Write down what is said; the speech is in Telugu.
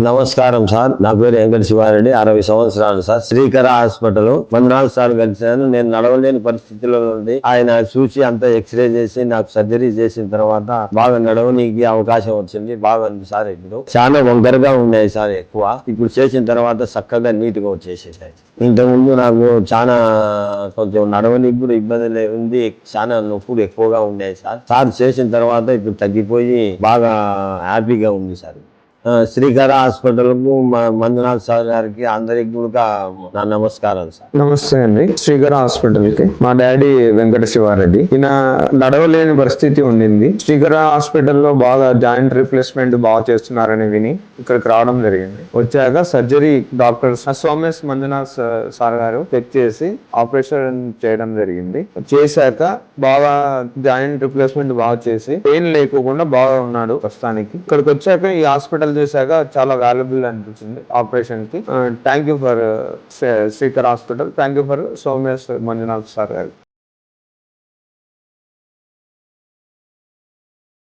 నమస్కారం సార్, నా పేరు వెంకట శివారెడ్డి, 60 సంవత్సరాలు సార్. శ్రీకర హాస్పిటల్ మందనాలు సార్ కలిసాను. నేను నడవలేని పరిస్థితిలో ఉంది. ఆయన చూసి అంతా ఎక్స్రే చేసి నాకు సర్జరీ చేసిన తర్వాత బాగా నడవనీకి అవకాశం వచ్చింది. బాగా ఉంది సార్. ఇప్పుడు చాలా వంకరగా ఉన్నాయి సార్. ఇప్పుడు చేసిన తర్వాత చక్కగా నీట్ గా వచ్చేసేసాయి. ఇంతకుముందు నాకు చాలా కొంచెం నడవనీకి కూడా ఇబ్బంది ఉంది. చాలా నొప్పులు ఎక్కువగా ఉన్నాయి సార్ చేసిన తర్వాత ఇప్పుడు తగ్గిపోయి బాగా హ్యాపీగా ఉంది సార్. శ్రీకర హాస్పిటల్కు మంజునాథ్ సార్ గారికి అందరికి కూడా నా నమస్కారం సార్. నమస్తే అండి. శ్రీకర హాస్పిటల్ కి మా డాడీ వెంకట శివారెడ్డి. ఈయన నడవలేని పరిస్థితి ఉండింది. శ్రీకర హాస్పిటల్లో బాగా జాయింట్ రిప్లేస్మెంట్ బాగా చేస్తున్నారని విని ఇక్కడికి రావడం జరిగింది. వచ్చాక surgery doctor Somesh Manjunath sir గారు చెక్ చేసి ఆపరేషన్ చేయడం జరిగింది. చేశాక బాగా జాయింట్ రిప్లేస్మెంట్ బాగా చేసి పెయిన్ లేకుండా బాగా ఉన్నాడు ప్రస్తుతానికి. ఇక్కడికి వచ్చాక ఈ హాస్పిటల్ చేశాక చాలా వాల్యుబుల్ అనిపించింది ఆపరేషన్ కి. Thank you for Srikar hospital. Thank you for Somesh Manjunath sir గారు.